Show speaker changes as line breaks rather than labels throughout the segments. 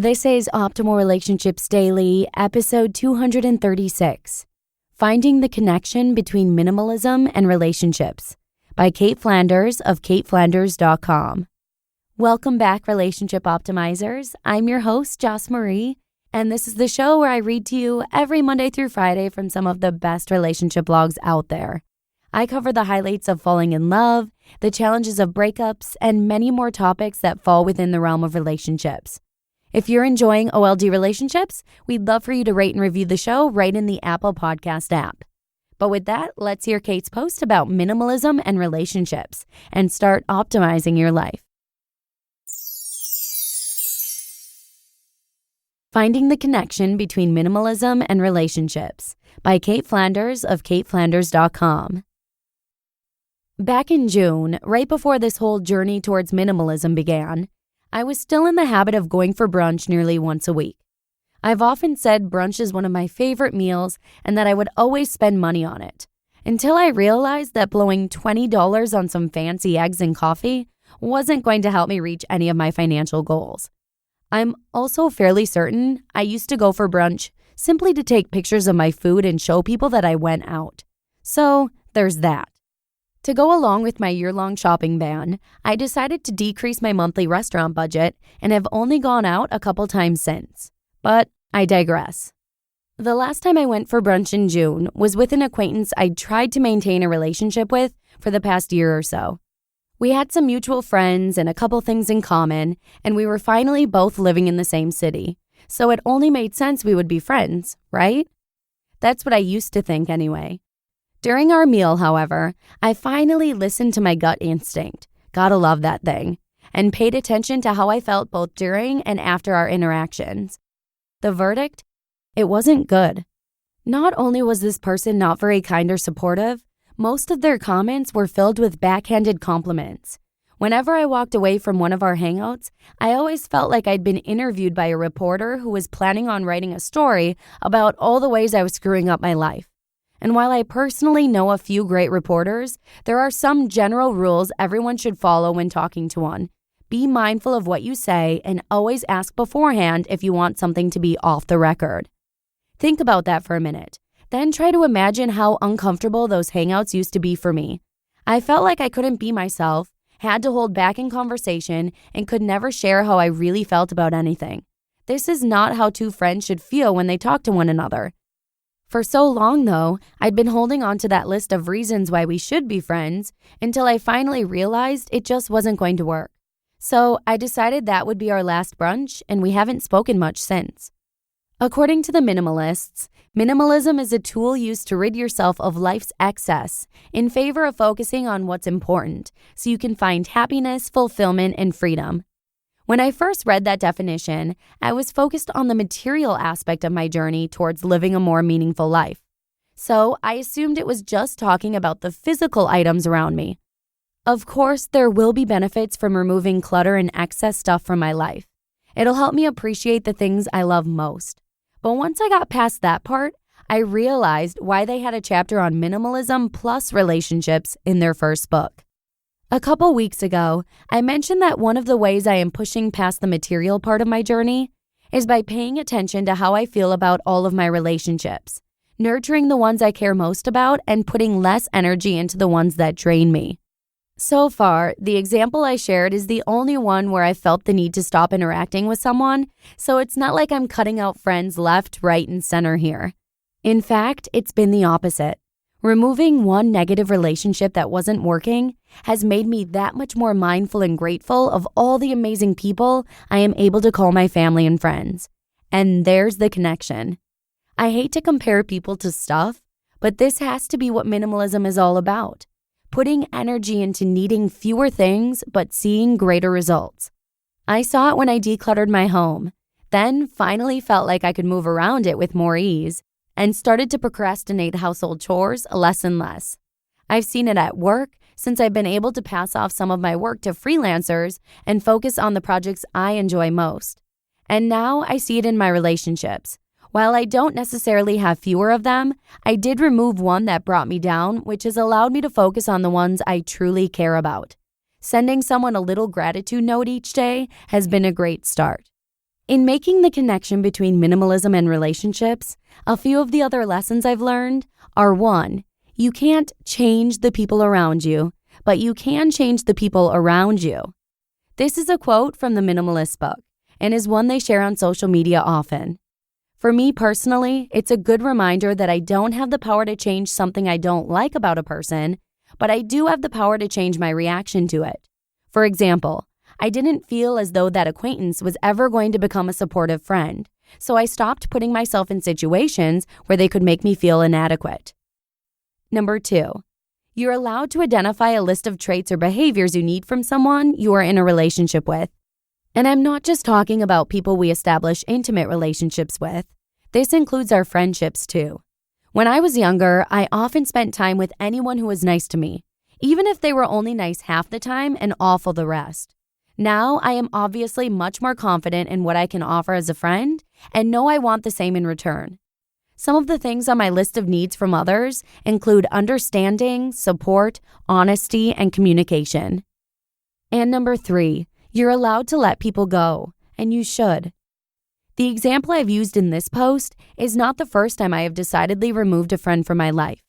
This is Optimal Relationships Daily, episode 236, Finding the Connection Between Minimalism and Relationships, by Cait Flanders of CaitFlanders.com. Welcome back, Relationship Optimizers. I'm your host, Joss Marie, and this is the show where I read to you every Monday through Friday from some of the best relationship blogs out there. I cover the highlights of falling in love, the challenges of breakups, and many more topics that fall within the realm of relationships. If you're enjoying OLD relationships, we'd love for you to rate and review the show right in the Apple Podcast app. But with that, let's hear Cait's post about minimalism and relationships and start optimizing your life. Finding the Connection Between Minimalism and Relationships, by Cait Flanders of CaitFlanders.com. Back in June, right before this whole journey towards minimalism began, I was still in the habit of going for brunch nearly once a week. I've often said brunch is one of my favorite meals and that I would always spend money on it, until I realized that blowing $20 on some fancy eggs and coffee wasn't going to help me reach any of my financial goals. I'm also fairly certain I used to go for brunch simply to take pictures of my food and show people that I went out. So there's that. To go along with my year-long shopping ban, I decided to decrease my monthly restaurant budget and have only gone out a couple times since. But I digress. The last time I went for brunch in June was with an acquaintance I'd tried to maintain a relationship with for the past year or so. We had some mutual friends and a couple things in common, and we were finally both living in the same city. So it only made sense we would be friends, right? That's what I used to think anyway. During our meal, however, I finally listened to my gut instinct, gotta love that thing, and paid attention to how I felt both during and after our interactions. The verdict? It wasn't good. Not only was this person not very kind or supportive, most of their comments were filled with backhanded compliments. Whenever I walked away from one of our hangouts, I always felt like I'd been interviewed by a reporter who was planning on writing a story about all the ways I was screwing up my life. And while I personally know a few great reporters, there are some general rules everyone should follow when talking to one. Be mindful of what you say and always ask beforehand if you want something to be off the record. Think about that for a minute. Then try to imagine how uncomfortable those hangouts used to be for me. I felt like I couldn't be myself, had to hold back in conversation, and could never share how I really felt about anything. This is not how two friends should feel when they talk to one another. For so long, though, I'd been holding on to that list of reasons why we should be friends until I finally realized it just wasn't going to work. So I decided that would be our last brunch, and we haven't spoken much since. According to the minimalists, minimalism is a tool used to rid yourself of life's excess in favor of focusing on what's important so you can find happiness, fulfillment, and freedom. When I first read that definition, I was focused on the material aspect of my journey towards living a more meaningful life. So I assumed it was just talking about the physical items around me. Of course, there will be benefits from removing clutter and excess stuff from my life. It'll help me appreciate the things I love most. But once I got past that part, I realized why they had a chapter on minimalism plus relationships in their first book. A couple weeks ago, I mentioned that one of the ways I am pushing past the material part of my journey is by paying attention to how I feel about all of my relationships, nurturing the ones I care most about and putting less energy into the ones that drain me. So far, the example I shared is the only one where I felt the need to stop interacting with someone, so it's not like I'm cutting out friends left, right, and center here. In fact, it's been the opposite. Removing one negative relationship that wasn't working has made me that much more mindful and grateful of all the amazing people I am able to call my family and friends. And there's the connection. I hate to compare people to stuff, but this has to be what minimalism is all about. Putting energy into needing fewer things but seeing greater results. I saw it when I decluttered my home, then finally felt like I could move around it with more ease, and started to procrastinate household chores less and less. I've seen it at work since I've been able to pass off some of my work to freelancers and focus on the projects I enjoy most. And now I see it in my relationships. While I don't necessarily have fewer of them, I did remove one that brought me down, which has allowed me to focus on the ones I truly care about. Sending someone a little gratitude note each day has been a great start. In making the connection between minimalism and relationships, a few of the other lessons I've learned are: 1, you can't change the people around you, but you can change the people around you. This is a quote from the Minimalist book and is one they share on social media often. For me personally, it's a good reminder that I don't have the power to change something I don't like about a person, but I do have the power to change my reaction to it. For example, I didn't feel as though that acquaintance was ever going to become a supportive friend, so I stopped putting myself in situations where they could make me feel inadequate. Number 2, you're allowed to identify a list of traits or behaviors you need from someone you are in a relationship with. And I'm not just talking about people we establish intimate relationships with. This includes our friendships too. When I was younger, I often spent time with anyone who was nice to me, even if they were only nice half the time and awful the rest. Now, I am obviously much more confident in what I can offer as a friend and know I want the same in return. Some of the things on my list of needs from others include understanding, support, honesty, and communication. And number 3, you're allowed to let people go, and you should. The example I've used in this post is not the first time I have decidedly removed a friend from my life.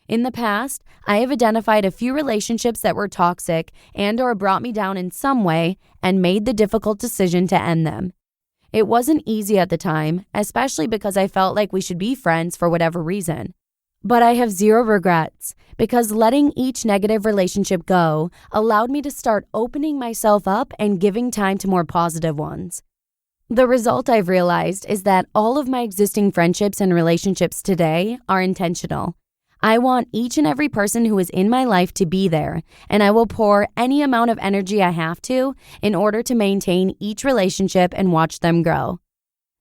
In the past, I have identified a few relationships that were toxic and/or brought me down in some way and made the difficult decision to end them. It wasn't easy at the time, especially because I felt like we should be friends for whatever reason. But I have zero regrets because letting each negative relationship go allowed me to start opening myself up and giving time to more positive ones. The result I've realized is that all of my existing friendships and relationships today are intentional. I want each and every person who is in my life to be there, and I will pour any amount of energy I have to in order to maintain each relationship and watch them grow.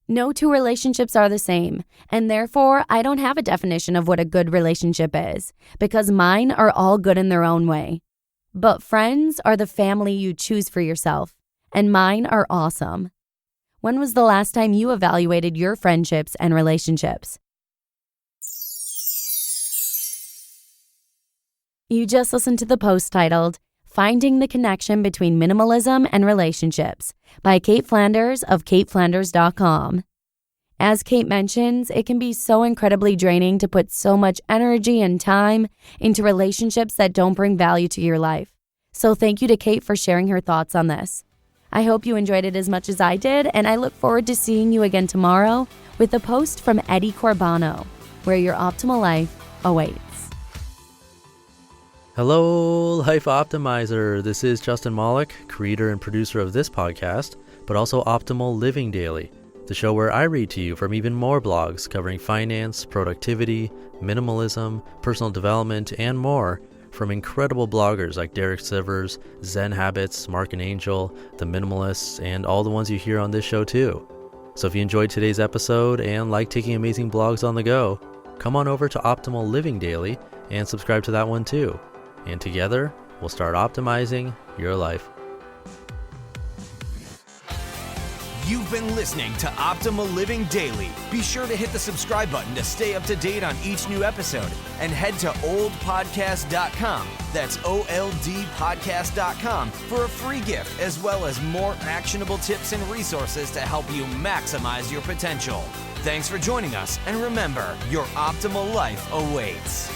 No two relationships are the same, and therefore I don't have a definition of what a good relationship is, because mine are all good in their own way. But friends are the family you choose for yourself, and mine are awesome. When was the last time you evaluated your friendships and relationships? You just listened to the post titled, Finding the Connection Between Minimalism and Relationships by Cait Flanders of CaitFlanders.com. As Cait mentions, it can be so incredibly draining to put so much energy and time into relationships that don't bring value to your life. So thank you to Cait for sharing her thoughts on this. I hope you enjoyed it as much as I did, and I look forward to seeing you again tomorrow with a post from Eddie Corbano, where your optimal life awaits.
Hello, Life Optimizer. This is Justin Malik, creator and producer of this podcast, but also Optimal Living Daily, the show where I read to you from even more blogs covering finance, productivity, minimalism, personal development, and more from incredible bloggers like Derek Sivers, Zen Habits, Mark and Angel, The Minimalists, and all the ones you hear on this show too. So if you enjoyed today's episode and like taking amazing blogs on the go, come on over to Optimal Living Daily and subscribe to that one too. And together, we'll start optimizing your life.
You've been listening to Optimal Living Daily. Be sure to hit the subscribe button to stay up to date on each new episode and head to oldpodcast.com. That's OLDpodcast.com for a free gift as well as more actionable tips and resources to help you maximize your potential. Thanks for joining us, and remember, your optimal life awaits.